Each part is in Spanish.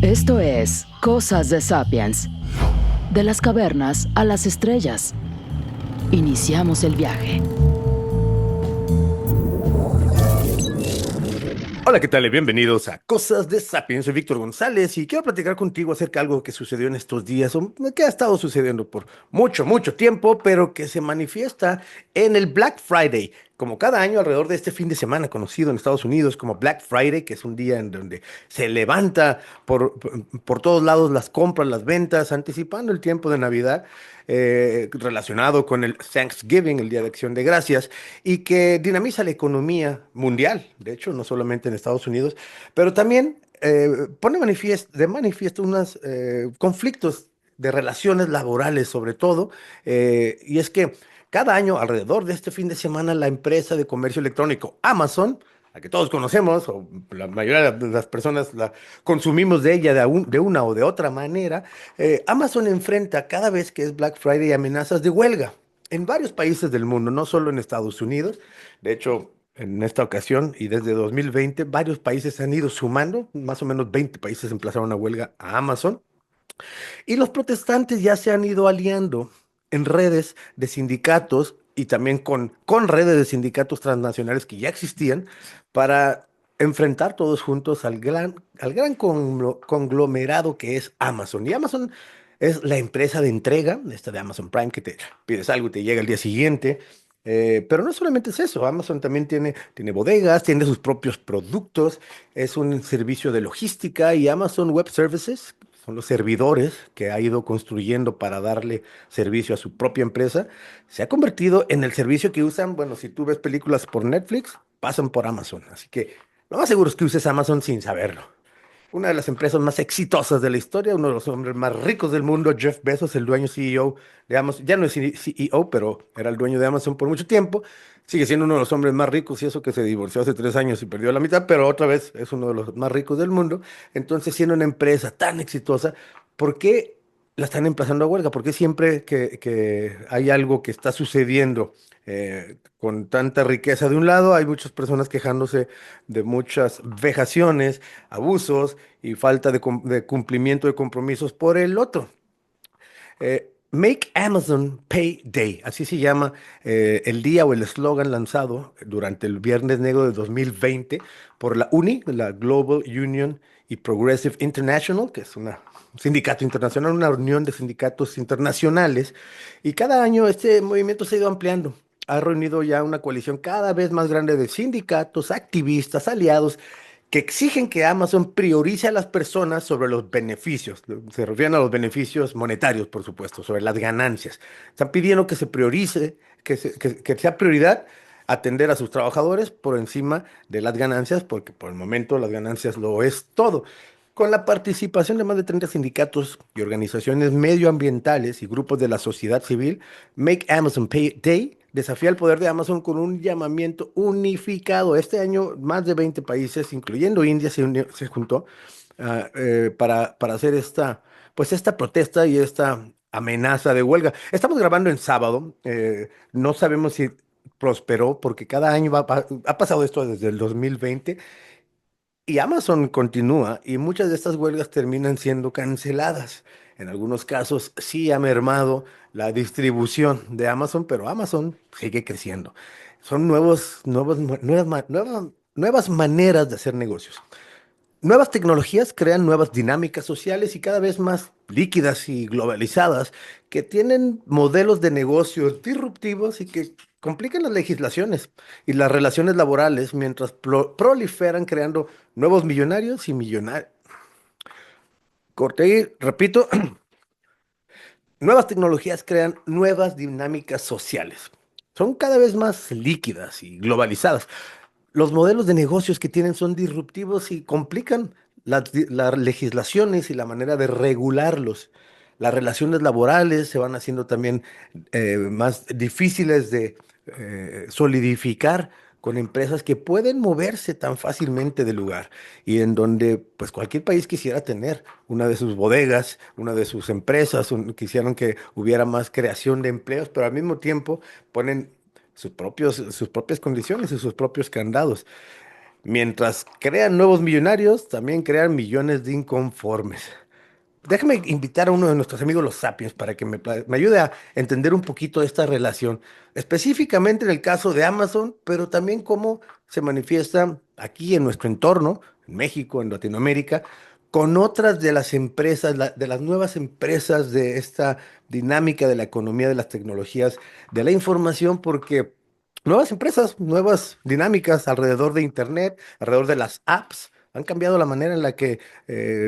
Esto es Cosas de Sapiens. De las cavernas a las estrellas. Iniciamos el viaje. Hola, ¿qué tal? Y bienvenidos a Cosas de Sapiens. Soy Víctor González y quiero platicar contigo acerca de algo que sucedió en estos días, o que ha estado sucediendo por mucho, mucho tiempo, pero que se manifiesta en el Black Friday. Como cada año, alrededor de este fin de semana, conocido en Estados Unidos como Black Friday, que es un día en donde se levanta por todos lados las compras, las ventas, anticipando el tiempo de Navidad, relacionado con el Thanksgiving, el Día de Acción de Gracias, y que dinamiza la economía mundial, de hecho, no solamente en Estados Unidos, pero también pone de manifiesto unos conflictos de relaciones laborales, sobre todo, y es que cada año, alrededor de este fin de semana, la empresa de comercio electrónico Amazon, la que todos conocemos, o la mayoría de las personas la consumimos de ella de una o de otra manera, Amazon enfrenta cada vez que es Black Friday amenazas de huelga en varios países del mundo, no solo en Estados Unidos. De hecho, en esta ocasión y desde 2020, varios países se han ido sumando, más o menos 20 países empezaron a huelga a Amazon. Y los protestantes ya se han ido aliando en redes de sindicatos y también con redes de sindicatos transnacionales que ya existían para enfrentar todos juntos al gran conglomerado que es Amazon. Y Amazon es la empresa de entrega, esta de Amazon Prime, que te pides algo y te llega el día siguiente. Pero no solamente es eso, Amazon también tiene bodegas, tiene sus propios productos, es un servicio de logística y Amazon Web Services son los servidores que ha ido construyendo para darle servicio a su propia empresa, se ha convertido en el servicio que usan, bueno, si tú ves películas por Netflix, pasan por Amazon. Así que lo más seguro es que uses Amazon sin saberlo. Una de las empresas más exitosas de la historia, uno de los hombres más ricos del mundo, Jeff Bezos, el dueño CEO de Amazon, ya no es CEO, pero era el dueño de Amazon por mucho tiempo, sigue siendo uno de los hombres más ricos y eso que se divorció hace 3 años y perdió la mitad, pero otra vez es uno de los más ricos del mundo. Entonces, siendo una empresa tan exitosa, ¿por qué la están emplazando a huelga? ¿Por qué siempre que hay algo que está sucediendo con tanta riqueza de un lado, hay muchas personas quejándose de muchas vejaciones, abusos y falta de cumplimiento de compromisos por el otro? Make Amazon Pay Day, así se llama el día o el eslogan lanzado durante el Viernes Negro de 2020 por la UNI, la Global Union y Progressive International, que es un sindicato internacional, una unión de sindicatos internacionales. Y cada año este movimiento se ha ido ampliando. Ha reunido ya una coalición cada vez más grande de sindicatos, activistas, aliados que exigen que Amazon priorice a las personas sobre los beneficios. Se refieren a los beneficios monetarios, por supuesto, sobre las ganancias. Están pidiendo que se priorice, que sea prioridad atender a sus trabajadores por encima de las ganancias, porque por el momento las ganancias lo es todo. Con la participación de más de 30 sindicatos y organizaciones medioambientales y grupos de la sociedad civil, Make Amazon Pay Day desafía el poder de Amazon con un llamamiento unificado. Este año, más de 20 países, incluyendo India, se juntó para hacer esta protesta y esta amenaza de huelga. Estamos grabando en sábado. No sabemos si prosperó porque cada año ha pasado esto desde el 2020 y Amazon continúa y muchas de estas huelgas terminan siendo canceladas. En algunos casos sí ha mermado la distribución de Amazon, pero Amazon sigue creciendo. Son nuevas maneras de hacer negocios. Nuevas tecnologías crean nuevas dinámicas sociales y cada vez más líquidas y globalizadas que tienen modelos de negocios disruptivos y que complican las legislaciones y las relaciones laborales mientras proliferan creando nuevos millonarios y millonarios. Corté y repito, nuevas tecnologías crean nuevas dinámicas sociales. Son cada vez más líquidas y globalizadas. Los modelos de negocios que tienen son disruptivos y complican las legislaciones y la manera de regularlos. Las relaciones laborales se van haciendo también más difíciles de solidificar con empresas que pueden moverse tan fácilmente del lugar y en donde pues cualquier país quisiera tener una de sus bodegas, una de sus empresas, quisieran que hubiera más creación de empleos, pero al mismo tiempo ponen sus propias condiciones y sus propios candados. Mientras crean nuevos millonarios, también crean millones de inconformes. Déjame invitar a uno de nuestros amigos los Sapiens para que me ayude a entender un poquito esta relación, específicamente en el caso de Amazon, pero también cómo se manifiesta aquí en nuestro entorno, en México, en Latinoamérica, con otras de las empresas, de las nuevas empresas de esta dinámica de la economía, de las tecnologías, de la información, porque nuevas empresas, nuevas dinámicas alrededor de Internet, alrededor de las apps, han cambiado la manera en la que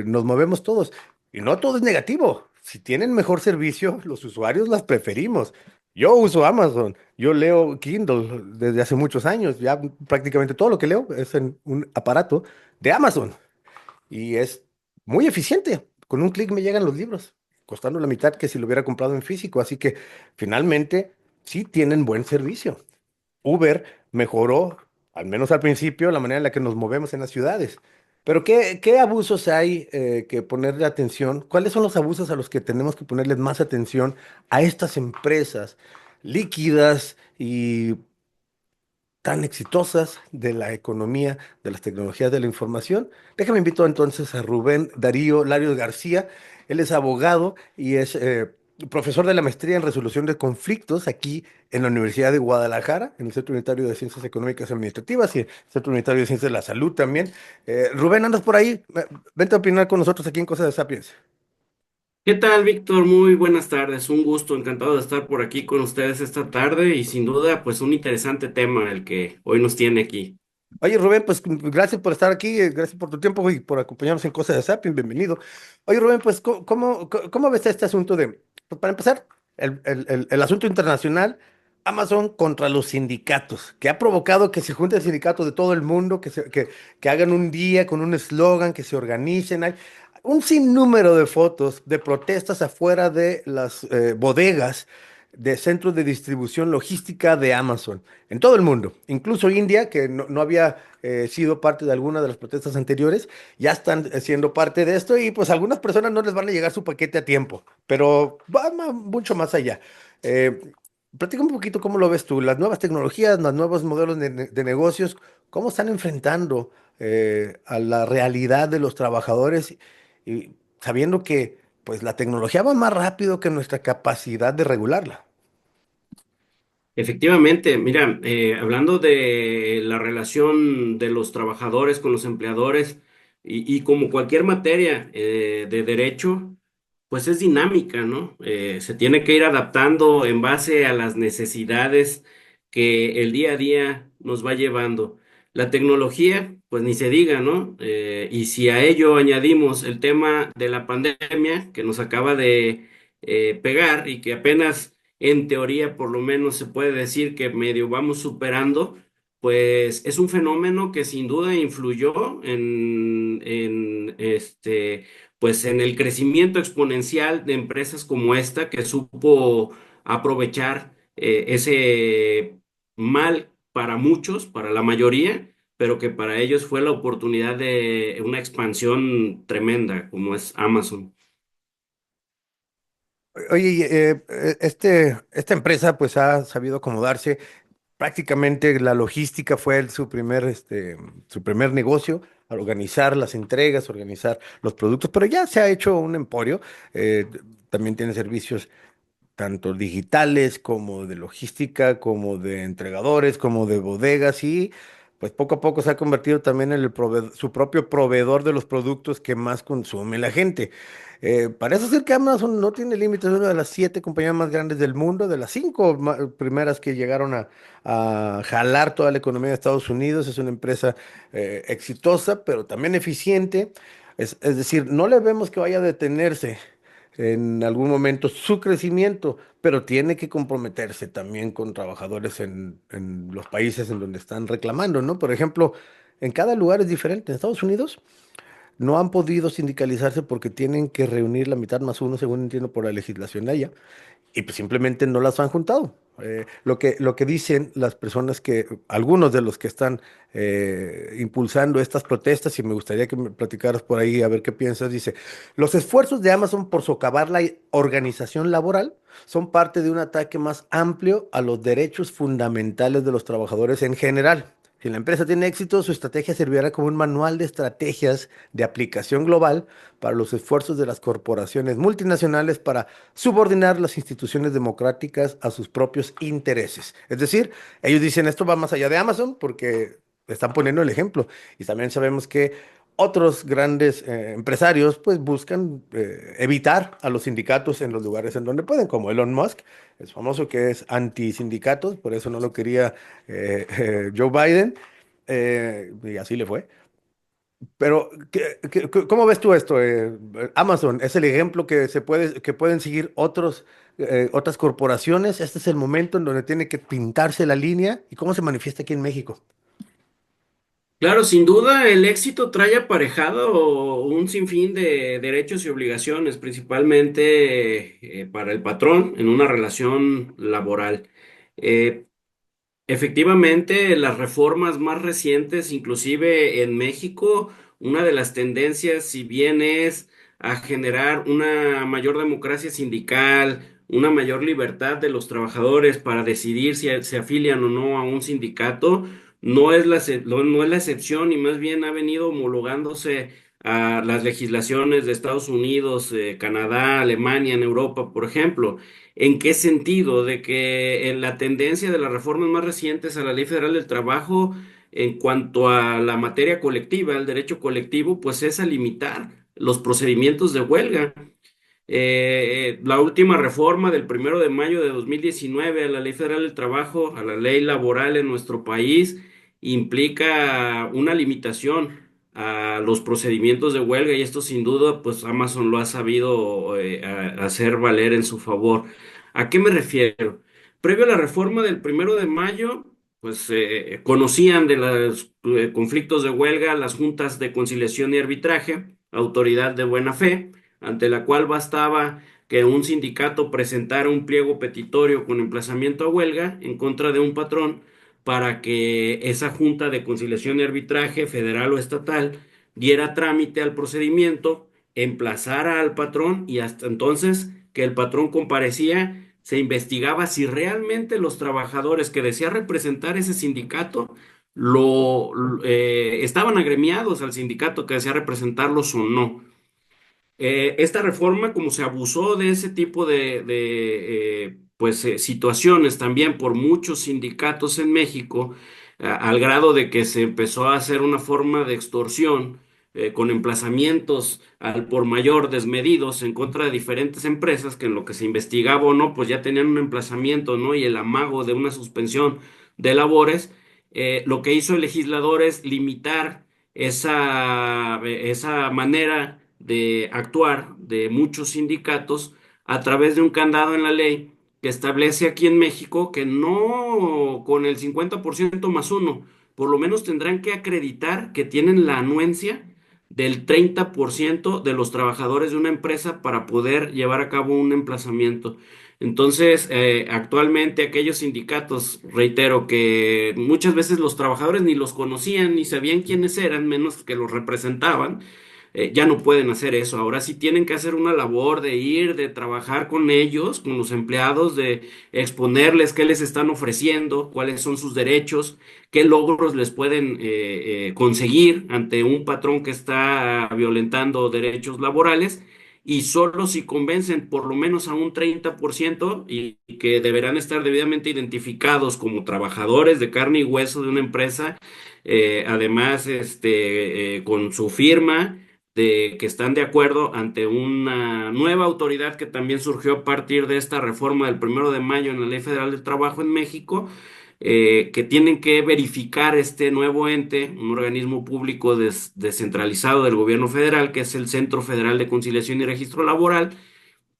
nos movemos todos. Y no todo es negativo. Si tienen mejor servicio, los usuarios las preferimos. Yo uso Amazon, yo leo Kindle desde hace muchos años, ya prácticamente todo lo que leo es en un aparato de Amazon y es muy eficiente. Con un clic me llegan los libros, costando la mitad que si lo hubiera comprado en físico. Así que finalmente sí tienen buen servicio. Uber mejoró, al menos al principio, la manera en la que nos movemos en las ciudades. Pero ¿qué abusos hay que ponerle atención? ¿Cuáles son los abusos a los que tenemos que ponerles más atención a estas empresas líquidas y tan exitosas de la economía, de las tecnologías de la información? Déjame invito entonces a Rubén Darío Larios García. Él es abogado y es profesor de la maestría en resolución de conflictos aquí en la Universidad de Guadalajara, en el Centro Unitario de Ciencias Económicas y Administrativas y el Centro Unitario de Ciencias de la Salud también. Rubén, ¿andas por ahí? Vente a opinar con nosotros aquí en Cosas de Sapiens. ¿Qué tal, Víctor? Muy buenas tardes. Un gusto, encantado de estar por aquí con ustedes esta tarde y sin duda, pues un interesante tema el que hoy nos tiene aquí. Oye, Rubén, pues gracias por estar aquí, gracias por tu tiempo y por acompañarnos en Cosas de Sapiens, bienvenido. Oye, Rubén, pues ¿cómo ves este asunto de, pues para empezar, el asunto internacional, Amazon contra los sindicatos, que ha provocado que se junten sindicatos de todo el mundo, que hagan un día con un eslogan, que se organicen? Hay un sinnúmero de fotos de protestas afuera de las bodegas de centros de distribución logística de Amazon en todo el mundo, incluso India, que no había sido parte de alguna de las protestas anteriores, ya están siendo parte de esto y pues a algunas personas no les van a llegar su paquete a tiempo, pero va mucho más allá. Eh, Platica un poquito cómo lo ves tú, las nuevas tecnologías, los nuevos modelos de negocios, cómo están enfrentando a la realidad de los trabajadores y sabiendo que pues la tecnología va más rápido que nuestra capacidad de regularla. Efectivamente, mira, hablando de la relación de los trabajadores con los empleadores y como cualquier materia de derecho, pues es dinámica, ¿no? Se tiene que ir adaptando en base a las necesidades que el día a día nos va llevando. La tecnología, pues ni se diga, ¿no? Y si a ello añadimos el tema de la pandemia que nos acaba de pegar y que apenas en teoría por lo menos se puede decir que medio vamos superando, pues es un fenómeno que sin duda influyó pues en el crecimiento exponencial de empresas como esta que supo aprovechar ese mal para muchos, para la mayoría, pero que para ellos fue la oportunidad de una expansión tremenda como es Amazon. Oye, y, esta empresa pues ha sabido acomodarse. Prácticamente la logística fue su primer negocio, al organizar las entregas, organizar los productos, pero ya se ha hecho un emporio. También tiene servicios tanto digitales como de logística, como de entregadores, como de bodegas y pues poco a poco se ha convertido también en su propio proveedor de los productos que más consume la gente. Parece ser que Amazon no tiene límites, es una de las 7 compañías más grandes del mundo, de las 5 primeras que llegaron a jalar toda la economía de Estados Unidos. Es una empresa exitosa, pero también eficiente. Es decir, no le vemos que vaya a detenerse en algún momento su crecimiento, pero tiene que comprometerse también con trabajadores en los países en donde están reclamando, ¿no? Por ejemplo, en cada lugar es diferente. En Estados Unidos no han podido sindicalizarse porque tienen que reunir la mitad más uno, según entiendo, por la legislación de allá y pues simplemente no las han juntado. Lo que dicen las personas algunos de los que están impulsando estas protestas, y me gustaría que me platicaras por ahí a ver qué piensas, dice, los esfuerzos de Amazon por socavar la organización laboral son parte de un ataque más amplio a los derechos fundamentales de los trabajadores en general. Si la empresa tiene éxito, su estrategia servirá como un manual de estrategias de aplicación global para los esfuerzos de las corporaciones multinacionales para subordinar las instituciones democráticas a sus propios intereses. Es decir, ellos dicen esto va más allá de Amazon porque están poniendo el ejemplo. Y también sabemos que otros grandes empresarios pues buscan evitar a los sindicatos en los lugares en donde pueden, como Elon Musk, es famoso que es anti-sindicatos, por eso no lo quería Joe Biden, y así le fue. Pero, ¿cómo ves tú esto? Amazon es el ejemplo que que pueden seguir otras corporaciones. Este es el momento en donde tiene que pintarse la línea. ¿Y cómo se manifiesta aquí en México? Claro, sin duda el éxito trae aparejado un sinfín de derechos y obligaciones, principalmente para el patrón en una relación laboral. Eh, Efectivamente, las reformas más recientes, inclusive en México, una de las tendencias, si bien es a generar una mayor democracia sindical, una mayor libertad de los trabajadores para decidir si se afilian o no a un sindicato, no es la excepción y más bien ha venido homologándose a las legislaciones de Estados Unidos, Canadá, Alemania, en Europa, por ejemplo. ¿En qué sentido? De que en la tendencia de las reformas más recientes a la Ley Federal del Trabajo en cuanto a la materia colectiva, el derecho colectivo, pues es a limitar los procedimientos de huelga. La última reforma del 1 de mayo de 2019 a la Ley Federal del Trabajo, a la ley laboral en nuestro país, implica una limitación a los procedimientos de huelga y esto sin duda, pues Amazon lo ha sabido hacer valer en su favor. ¿A qué me refiero? Previo a la reforma del 1 de mayo, pues conocían de los conflictos de huelga las juntas de conciliación y arbitraje, autoridad de buena fe ante la cual bastaba que un sindicato presentara un pliego petitorio con emplazamiento a huelga en contra de un patrón para que esa Junta de Conciliación y Arbitraje, federal o estatal, diera trámite al procedimiento, emplazara al patrón y hasta entonces que el patrón comparecía, se investigaba si realmente los trabajadores que decía representar ese sindicato estaban agremiados al sindicato que desea representarlos o no. Esta reforma, como se abusó de ese tipo de situaciones también por muchos sindicatos en México, al grado de que se empezó a hacer una forma de extorsión con emplazamientos al por mayor desmedidos en contra de diferentes empresas que en lo que se investigaba o no, pues ya tenían un emplazamiento, ¿no? Y el amago de una suspensión de labores, lo que hizo el legislador es limitar esa manera de actuar de muchos sindicatos a través de un candado en la ley que establece aquí en México que no con el 50% más uno, por lo menos tendrán que acreditar que tienen la anuencia del 30% de los trabajadores de una empresa para poder llevar a cabo un emplazamiento. Entonces, actualmente aquellos sindicatos, reitero, que muchas veces los trabajadores ni los conocían ni sabían quiénes eran, menos que los representaban, ya no pueden hacer eso. Ahora sí tienen que hacer una labor de ir, de trabajar con ellos, con los empleados, de exponerles qué les están ofreciendo, cuáles son sus derechos, qué logros les pueden conseguir ante un patrón que está violentando derechos laborales. Y solo si convencen por lo menos a un 30% y que deberán estar debidamente identificados como trabajadores de carne y hueso de una empresa, además con su firma de que están de acuerdo ante una nueva autoridad que también surgió a partir de esta reforma del 1 de mayo en la Ley Federal del Trabajo en México, que tienen que verificar este nuevo ente, un organismo público descentralizado del gobierno federal, que es el Centro Federal de Conciliación y Registro Laboral.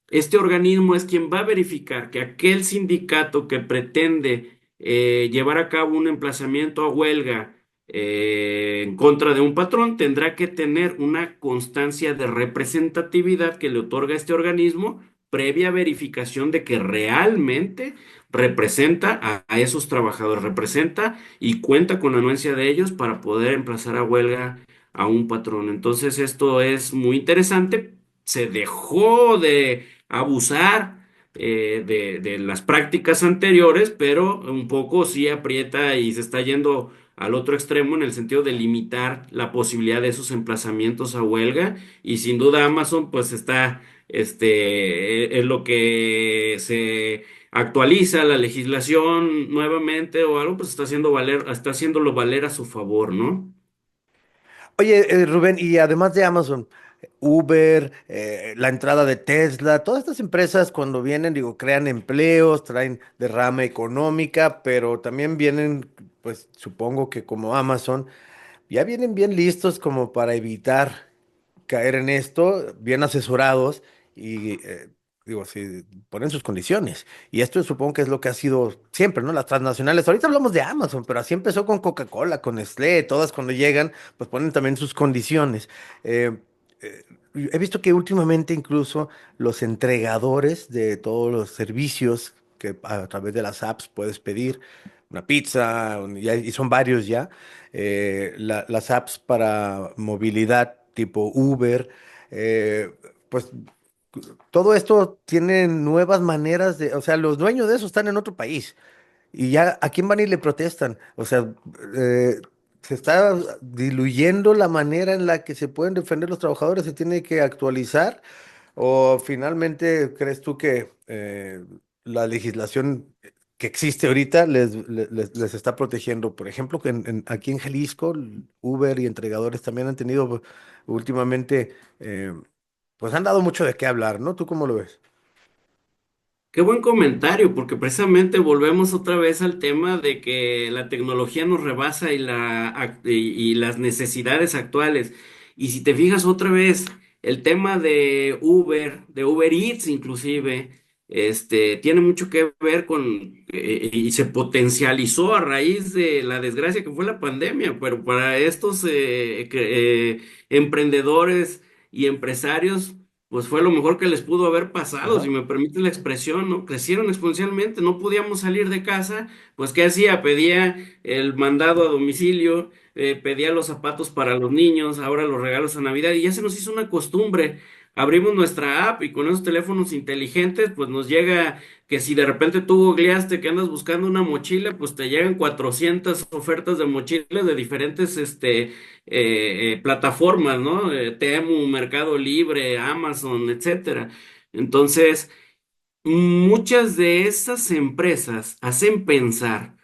Este organismo es quien va a verificar que aquel sindicato que pretende llevar a cabo un emplazamiento a huelga en contra de un patrón tendrá que tener una constancia de representatividad que le otorga este organismo previa verificación de que realmente representa a esos trabajadores, representa y cuenta con la anuencia de ellos para poder emplazar a huelga a un patrón. Entonces esto es muy interesante. Se dejó de abusar de las prácticas anteriores, pero un poco sí aprieta y se está yendo al otro extremo en el sentido de limitar la posibilidad de esos emplazamientos a huelga y sin duda Amazon pues está, en lo que se actualiza la legislación nuevamente o algo, pues está haciendo valer, está haciéndolo valer a su favor, ¿no? Oye, Rubén, y además de Amazon, Uber, la entrada de Tesla, todas estas empresas cuando vienen, digo, crean empleos, traen derrama económica, pero también vienen, pues supongo que como Amazon, ya vienen bien listos como para evitar caer en esto, bien asesorados y, digo, si ponen sus condiciones. Y esto supongo que es lo que ha sido siempre, ¿no? Las transnacionales. Ahorita hablamos de Amazon, pero así empezó con Coca-Cola, con Nestlé, todas cuando llegan, pues ponen también sus condiciones. Eh, eh, He visto que últimamente incluso los entregadores de todos los servicios que a través de las apps puedes pedir, una pizza, y son varios ya, las apps para movilidad tipo Uber, pues todo esto tiene nuevas maneras de, o sea, los dueños de eso están en otro país y ya a quién van y le protestan. O sea, eh, se está diluyendo la manera en la que se pueden defender los trabajadores, se tiene que actualizar. ¿O finalmente crees tú que la legislación que existe ahorita les está protegiendo? Por ejemplo, que aquí en Jalisco, Uber y entregadores también han tenido últimamente, pues han dado mucho de qué hablar, ¿no? ¿Tú cómo lo ves? Qué buen comentario, porque precisamente volvemos otra vez al tema de que la tecnología nos rebasa y las necesidades actuales. Y si te fijas otra vez, el tema de Uber Eats inclusive, tiene mucho que ver con, y se potencializó a raíz de la desgracia que fue la pandemia, pero para estos emprendedores y empresarios pues fue lo mejor que les pudo haber pasado, si Ajá. me permite la expresión, ¿no? Crecieron exponencialmente, no podíamos salir de casa, pues ¿qué hacía? Pedía el mandado a domicilio, pedía los zapatos para los niños, ahora los regalos a Navidad, y ya se nos hizo una costumbre. Abrimos nuestra app y con esos teléfonos inteligentes, pues nos llega que si de repente tú googleaste que andas buscando una mochila, pues te llegan 400 ofertas de mochilas de diferentes, plataformas, ¿no? Temu, Mercado Libre, Amazon, etcétera. Entonces, muchas de esas empresas hacen pensar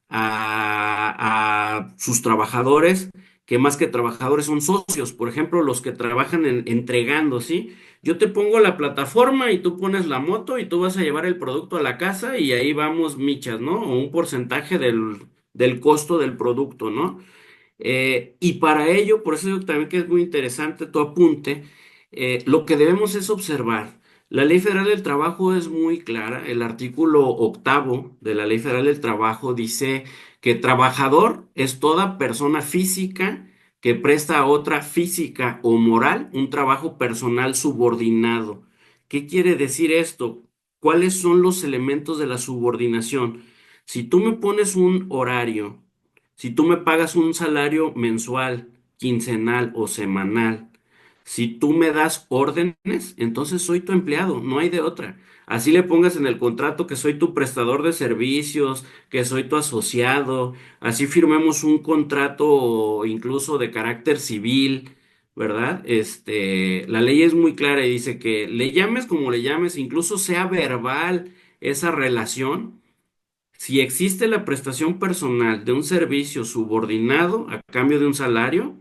a sus trabajadores que más que trabajadores son socios, por ejemplo, los que trabajan entregando, ¿sí? Yo te pongo la plataforma y tú pones la moto y tú vas a llevar el producto a la casa y ahí vamos michas, ¿no? O un porcentaje del costo del producto, ¿no? Y para ello, por eso digo también que es muy interesante tu apunte, lo que debemos es observar. La Ley Federal del Trabajo es muy clara. El artículo octavo de la Ley Federal del Trabajo dice que trabajador es toda persona física que presta a otra física o moral un trabajo personal subordinado. ¿Qué quiere decir esto? ¿Cuáles son los elementos de la subordinación? Si tú me pones un horario, si tú me pagas un salario mensual, quincenal o semanal, si tú me das órdenes, entonces soy tu empleado, no hay de otra. Así le pongas en el contrato que soy tu prestador de servicios, que soy tu asociado, así firmemos un contrato incluso de carácter civil, ¿verdad? La ley es muy clara y dice que le llames como le llames, incluso sea verbal esa relación. Si existe la prestación personal de un servicio subordinado a cambio de un salario,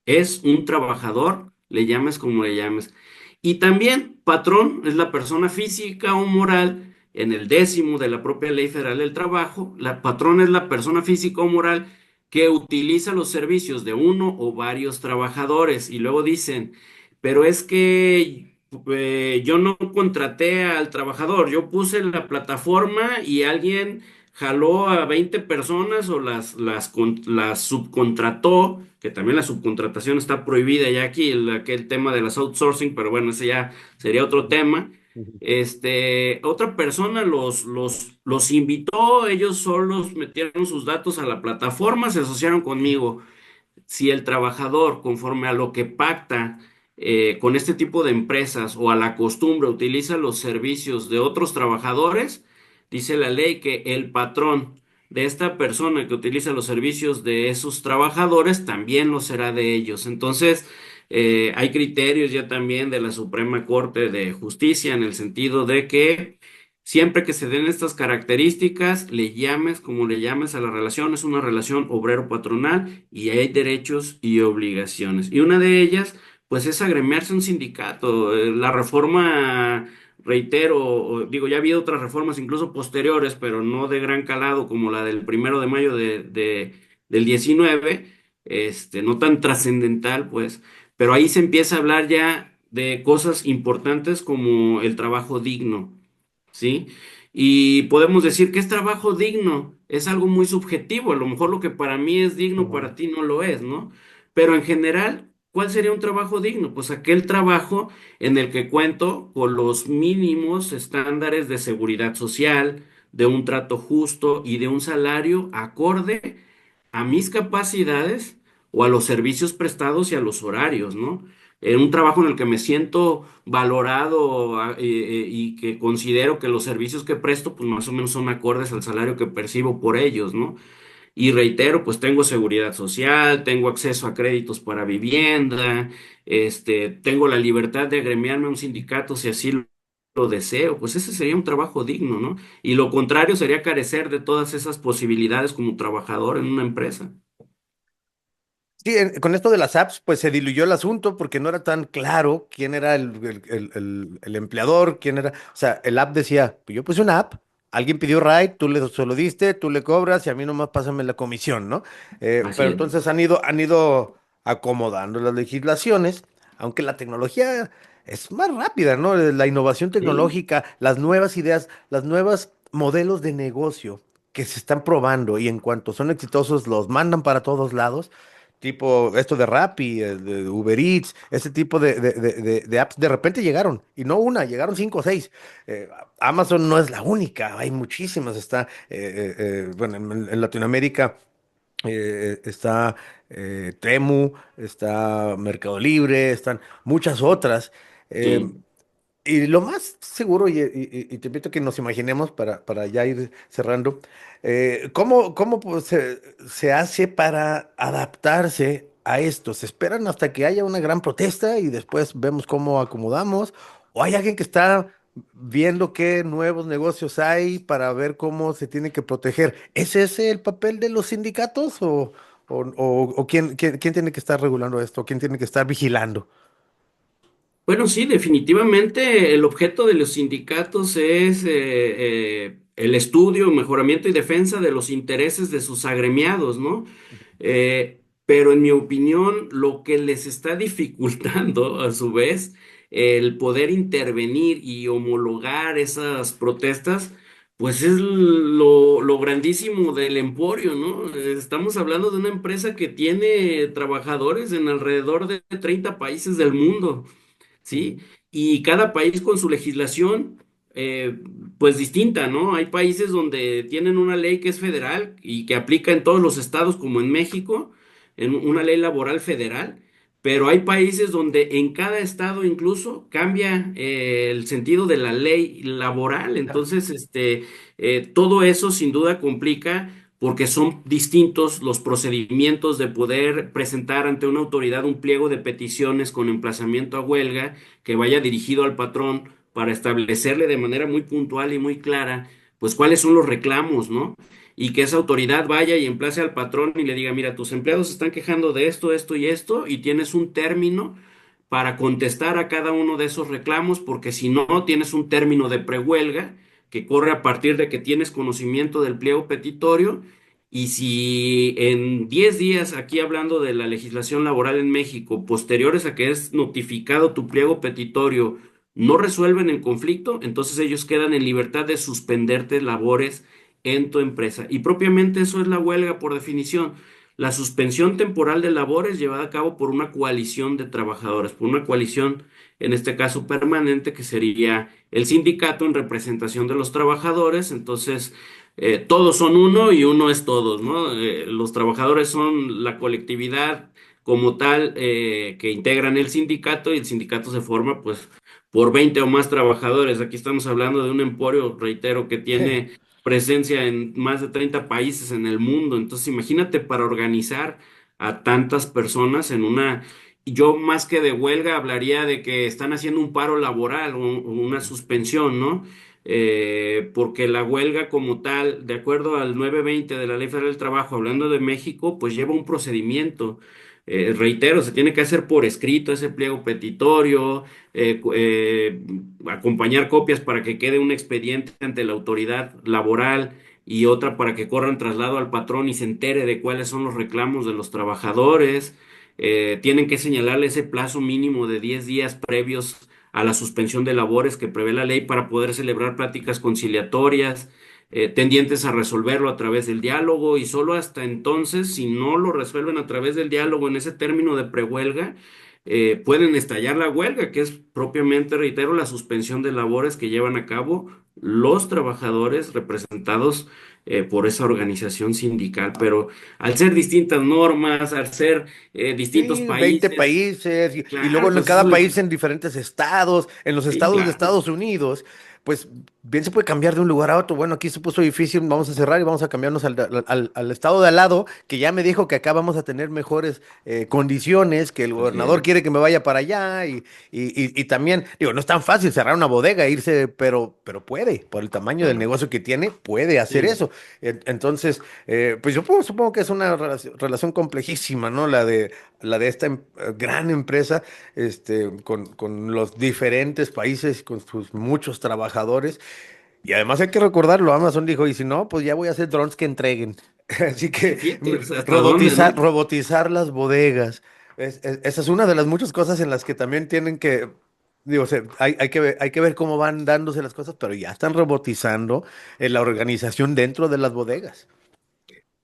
es un trabajador, le llames como le llames. Y también patrón es la persona física o moral en el décimo de la propia Ley Federal del Trabajo. La patrón es la persona física o moral que utiliza los servicios de uno o varios trabajadores. Y luego dicen, pero es que yo no contraté al trabajador, yo puse la plataforma y alguien jaló a 20 personas o las subcontrató, que también la subcontratación está prohibida ya aquí, aquel tema de las outsourcing, pero bueno, ese ya sería otro tema. Ujú. Otra persona los invitó, ellos solos metieron sus datos a la plataforma, se asociaron conmigo. Si el trabajador, conforme a lo que pacta con este tipo de empresas o a la costumbre, utiliza los servicios de otros trabajadores, dice la ley que el patrón de esta persona que utiliza los servicios de esos trabajadores, también lo será de ellos. Entonces, hay criterios ya también de la Suprema Corte de Justicia en el sentido de que siempre que se den estas características, le llames como le llames a la relación, es una relación obrero-patronal y hay derechos y obligaciones. Y una de ellas, pues, es agremiarse a un sindicato. La reforma, reitero, digo, ya ha habido otras reformas incluso posteriores, pero no de gran calado como la del 1 de mayo del 19, no tan trascendental, pues, pero ahí se empieza a hablar ya de cosas importantes como el trabajo digno. ¿Sí? Y podemos decir que es trabajo digno, es algo muy subjetivo, a lo mejor lo que para mí es digno, Ujú. para ti no lo es, ¿no? Pero en general, ¿cuál sería un trabajo digno? Pues aquel trabajo en el que cuento con los mínimos estándares de seguridad social, de un trato justo y de un salario acorde a mis capacidades o a los servicios prestados y a los horarios, ¿no? En un trabajo en el que me siento valorado y que considero que los servicios que presto, pues más o menos son acordes al salario que percibo por ellos, ¿no? Y reitero, pues tengo seguridad social, tengo acceso a créditos para vivienda, tengo la libertad de agremiarme a un sindicato si así lo deseo, pues ese sería un trabajo digno, ¿no? Y lo contrario sería carecer de todas esas posibilidades como trabajador en una empresa. Sí, con esto de las apps, pues se diluyó el asunto porque no era tan claro quién era el empleador, quién era. O sea, el app decía, pues yo puse una app, alguien pidió ride, tú le se lo diste, tú le cobras y a mí nomás pásame la comisión, ¿no? Pero Así es. entonces han ido acomodando las legislaciones, aunque la tecnología es más rápida, ¿no? La innovación Sí. tecnológica, las nuevas ideas, las nuevas modelos de negocio que se están probando y en cuanto son exitosos los mandan para todos lados tipo esto de Rappi, de Uber Eats, ese tipo de apps, de repente llegaron, y no una, llegaron cinco o seis. Amazon no es la única, hay muchísimas, bueno, en Latinoamérica está Temu, está Mercado Libre, están muchas otras. eh, Sí. y lo más seguro, y te invito a que nos imaginemos para ya ir cerrando, ¿cómo pues, se hace para adaptarse a esto? ¿Se esperan hasta que haya una gran protesta y después vemos cómo acomodamos? ¿O hay alguien que está viendo qué nuevos negocios hay para ver cómo se tiene que proteger? ¿Es ese el papel de los sindicatos o quién tiene que estar regulando esto? ¿Quién tiene que estar vigilando? Bueno, sí, definitivamente el objeto de los sindicatos es el estudio, mejoramiento y defensa de los intereses de sus agremiados, ¿no? Pero en mi opinión, lo que les está dificultando, a su vez, el poder intervenir y homologar esas protestas, pues es lo grandísimo del emporio, ¿no? Estamos hablando de una empresa que tiene trabajadores en alrededor de 30 países del mundo. ¿Sí? Ujú. Y cada país con su legislación, eh, pues distinta, ¿no? Hay países donde tienen una ley que es federal y que aplica en todos los estados, como en México, en una ley laboral federal, pero hay países donde en cada estado incluso cambia el sentido de la ley laboral. Entonces, todo eso sin duda complica porque son distintos los procedimientos de poder presentar ante una autoridad un pliego de peticiones con emplazamiento a huelga que vaya dirigido al patrón para establecerle de manera muy puntual y muy clara, pues cuáles son los reclamos, ¿no? Y que esa autoridad vaya y emplace al patrón y le diga, mira, tus empleados se están quejando de esto, esto y esto, y tienes un término para contestar a cada uno de esos reclamos, porque si no, tienes un término de prehuelga que corre a partir de que tienes conocimiento del pliego petitorio. Y si en 10 días, aquí hablando de la legislación laboral en México, posteriores a que es notificado tu pliego petitorio, no resuelven el conflicto, entonces ellos quedan en libertad de suspenderte labores en tu empresa. Y propiamente eso es la huelga por definición. La suspensión temporal de labores llevada a cabo por una coalición de trabajadores, por una coalición, en este caso permanente, que sería el sindicato en representación de los trabajadores. Entonces, todos son uno y uno es todos, ¿no? Los trabajadores son la colectividad como tal que integran el sindicato y el sindicato se forma pues por 20 o más trabajadores. Aquí estamos hablando de un emporio, reitero, que tiene presencia en más de 30 países en el mundo. Entonces, imagínate para organizar a tantas personas en una... Yo más que de huelga hablaría de que están haciendo un paro laboral o una suspensión, ¿no? Porque la huelga como tal, de acuerdo al 920 de la Ley Federal del Trabajo, hablando de México, pues lleva un procedimiento. Reitero, se tiene que hacer por escrito ese pliego petitorio, acompañar copias para que quede un expediente ante la autoridad laboral y otra para que corran traslado al patrón y se entere de cuáles son los reclamos de los trabajadores. Tienen que señalarle ese plazo mínimo de 10 días previos a la suspensión de labores que prevé la ley para poder celebrar pláticas conciliatorias, tendientes a resolverlo a través del diálogo y solo hasta entonces, si no lo resuelven a través del diálogo en ese término de prehuelga, pueden estallar la huelga, que es propiamente, reitero, la suspensión de labores que llevan a cabo los trabajadores representados por esa organización sindical. Pero al ser distintas normas, al ser distintos Sí, 20 países, países y luego claro, en pues cada eso le... país en diferentes estados, en los Sí, estados de claro. Estados Unidos, pues bien se puede cambiar de un lugar a otro. Bueno, aquí se puso difícil, vamos a cerrar y vamos a cambiarnos al estado de al lado, que ya me dijo que acá vamos a tener mejores condiciones, que el Así gobernador es, quiere que me vaya para allá y también, digo, no es tan fácil cerrar una bodega, e irse, pero puede, por el tamaño del claro. negocio que tiene, puede hacer Sí. eso. Entonces, pues yo supongo que es una relación complejísima, ¿no? La de esta gran empresa, con los diferentes países, con sus muchos trabajadores. Y además hay que recordarlo, Amazon dijo, y si no, pues ya voy a hacer drones que entreguen. Así Sí, que fíjate, o sea, ¿hasta dónde, no? robotizar las bodegas. Esa es una de las muchas cosas en las que también tienen que, digo, hay que ver cómo van dándose las cosas, pero ya están robotizando la organización dentro de las bodegas.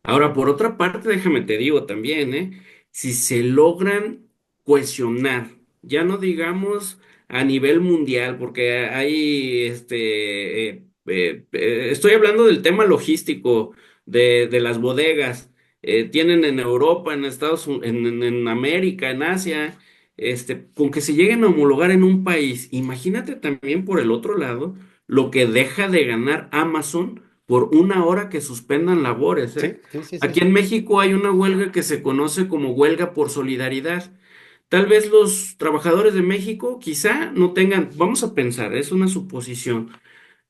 Ahora, por otra parte, déjame te digo también, si se logran cohesionar, ya no digamos a nivel mundial, porque hay, estoy hablando del tema logístico de las bodegas, tienen en Europa, en en América, en Asia, con que se lleguen a homologar en un país, imagínate también por el otro lado lo que deja de ganar Amazon por una hora que suspendan labores, Sí, ¿eh? sí, sí, sí, Aquí sí. en México hay una huelga que se conoce como huelga por solidaridad. Tal vez los trabajadores de México quizá no tengan, vamos a pensar, es una suposición,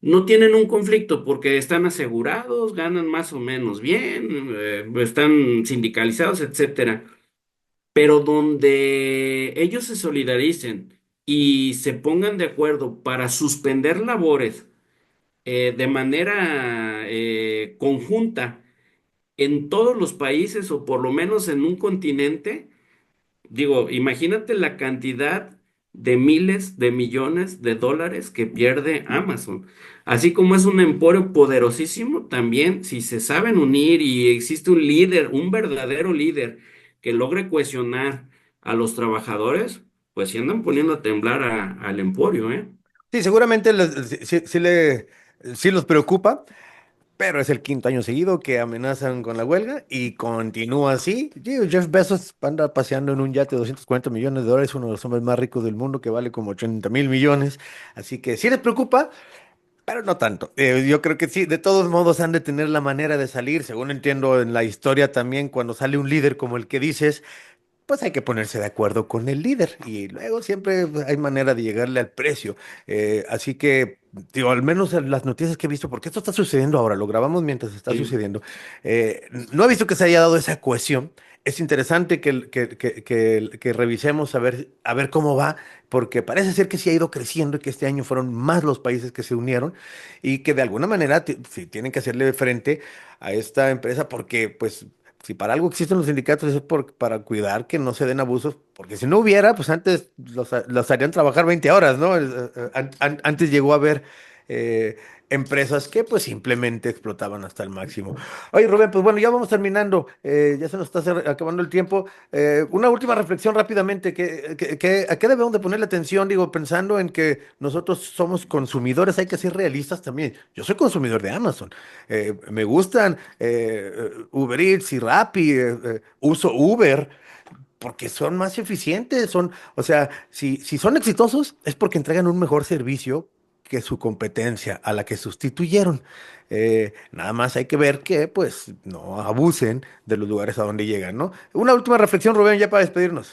no tienen un conflicto porque están asegurados, ganan más o menos bien, están sindicalizados, etcétera. Pero donde ellos se solidaricen y se pongan de acuerdo para suspender labores de manera conjunta en todos los países o por lo menos en un continente, digo, imagínate la cantidad de miles de millones de dólares que pierde Amazon. Así como es un emporio poderosísimo, también si se saben unir y existe un líder, un verdadero líder que logre cohesionar a los trabajadores, pues se andan poniendo a temblar al emporio, ¿eh? Sí, seguramente sí los preocupa, pero es el quinto año seguido que amenazan con la huelga y continúa así. Digo, Jeff Bezos anda paseando en un yate de $240 millones, uno de los hombres más ricos del mundo que vale como 80.000 millones. Así que sí les preocupa, pero no tanto. Yo creo que sí, de todos modos han de tener la manera de salir. Según entiendo en la historia también, cuando sale un líder como el que dices, pues hay que ponerse de acuerdo con el líder y luego siempre hay manera de llegarle al precio. Así que, digo, al menos en las noticias que he visto, porque esto está sucediendo ahora, lo grabamos mientras está Sí. sucediendo, no he visto que se haya dado esa cohesión. Es interesante que revisemos a ver cómo va, porque parece ser que sí ha ido creciendo y que este año fueron más los países que se unieron y que de alguna manera sí tienen que hacerle frente a esta empresa porque, pues, si para algo existen los sindicatos es para cuidar que no se den abusos, porque si no hubiera, pues antes los harían trabajar 20 horas, ¿no? Antes llegó a haber eh, empresas que pues simplemente explotaban hasta el máximo. Oye, Rubén, pues bueno, ya vamos terminando, ya se nos está acabando el tiempo. Una última reflexión rápidamente, ¿a qué debemos de ponerle atención? Digo, pensando en que nosotros somos consumidores, hay que ser realistas también. Yo soy consumidor de Amazon. Me gustan Uber Eats y Rappi, uso Uber porque son más eficientes, o sea, si son exitosos es porque entregan un mejor servicio que su competencia, a la que sustituyeron. Nada más hay que ver que, pues, no abusen de los lugares a donde llegan, ¿no? Una última reflexión, Rubén, ya para despedirnos.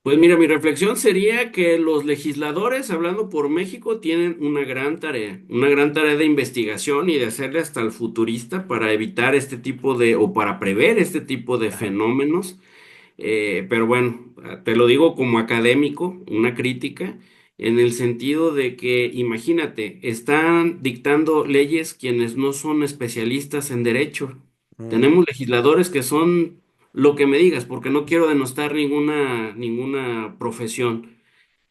Pues mira, mi reflexión sería que los legisladores, hablando por México, tienen una gran tarea de investigación y de hacerle hasta el futurista para evitar este tipo de, o para prever este tipo de Ajá. fenómenos. Pero bueno, te lo digo como académico, una crítica, en el sentido de que, imagínate, están dictando leyes quienes no son especialistas en derecho. Mm, Tenemos legisladores que son lo que me digas, porque no quiero denostar ninguna profesión,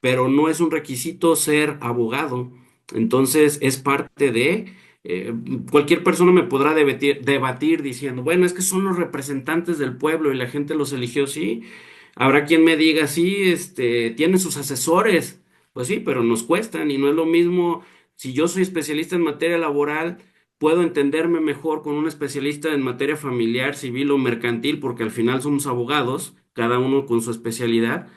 pero no es un requisito ser abogado. Entonces es parte de... eh, cualquier persona me podrá debatir diciendo, bueno, es que son los representantes del pueblo y la gente los eligió, sí. Habrá quien me diga, sí, tienen sus asesores. Pues sí, pero nos cuestan y no es lo mismo. Si yo soy especialista en materia laboral, puedo entenderme mejor con un especialista en materia familiar, civil o mercantil, porque al final somos abogados, cada uno con su especialidad,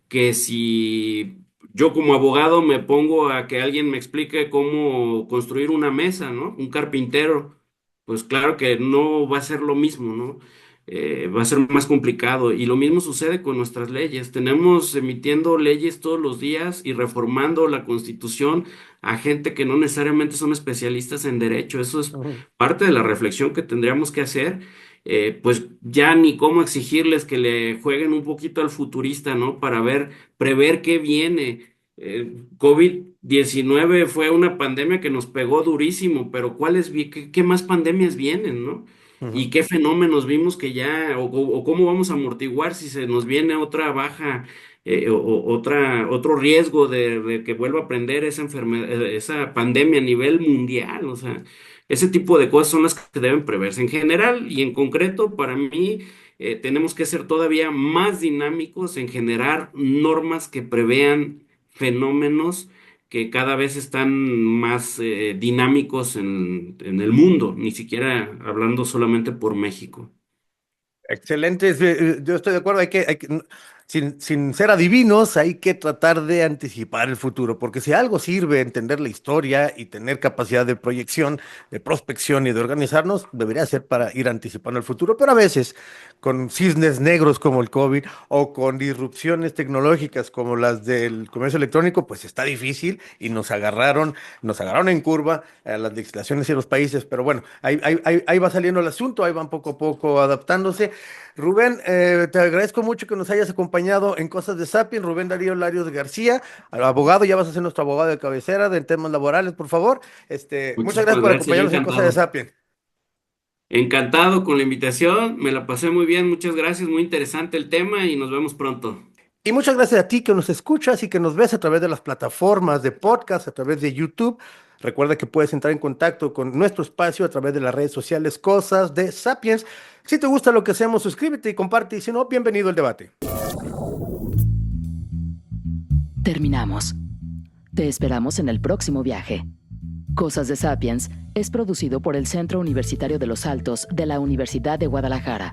que si yo como abogado me pongo a que alguien me explique cómo construir una mesa, ¿no? Un carpintero, pues claro que no va a ser lo mismo, ¿no? Va a ser más complicado. Y lo mismo sucede con nuestras leyes. Tenemos emitiendo leyes todos los días y reformando la Constitución a gente que no necesariamente son especialistas en derecho. Eso es ujú. parte de la reflexión que tendríamos que hacer. Pues ya ni cómo exigirles que le jueguen un poquito al futurista, ¿no? Para prever qué viene. COVID-19 fue una pandemia que nos pegó durísimo, pero qué más pandemias vienen, ¿no? Ujú. ¿Y qué fenómenos vimos que ya, o cómo vamos a amortiguar si se nos viene otra baja, otro riesgo de que vuelva a prender esa enfermedad, esa pandemia a nivel mundial? O sea, ese tipo de cosas son las que deben preverse. En general y en concreto, para mí, tenemos que ser todavía más dinámicos en generar normas que prevean fenómenos que cada vez están más dinámicos en el mundo, ni siquiera hablando solamente por México. Excelente, yo estoy de acuerdo, sin ser adivinos, hay que tratar de anticipar el futuro, porque si algo sirve entender la historia y tener capacidad de proyección, de prospección y de organizarnos, debería ser para ir anticipando el futuro, pero a veces con cisnes negros como el COVID o con disrupciones tecnológicas como las del comercio electrónico, pues está difícil y nos agarraron en curva a las legislaciones y los países, pero bueno, ahí va saliendo el asunto, ahí van poco a poco adaptándose. Rubén, te agradezco mucho que nos hayas acompañado en Cosas de Sapiens. Rubén Darío Larios García, al abogado, ya vas a ser nuestro abogado de cabecera de temas laborales, por favor. Muchas gracias Muchísimas por gracias, yo acompañarnos en Cosas de encantado. Sapiens. Encantado con la invitación, me la pasé muy bien, muchas gracias, muy interesante el tema y nos vemos pronto. Y muchas gracias a ti que nos escuchas y que nos ves a través de las plataformas de podcast, a través de YouTube. Recuerda que puedes entrar en contacto con nuestro espacio a través de las redes sociales Cosas de Sapiens. Si te gusta lo que hacemos, suscríbete y comparte. Y si no, bienvenido al debate. Terminamos. Te esperamos en el próximo viaje. Cosas de Sapiens es producido por el Centro Universitario de los Altos de la Universidad de Guadalajara.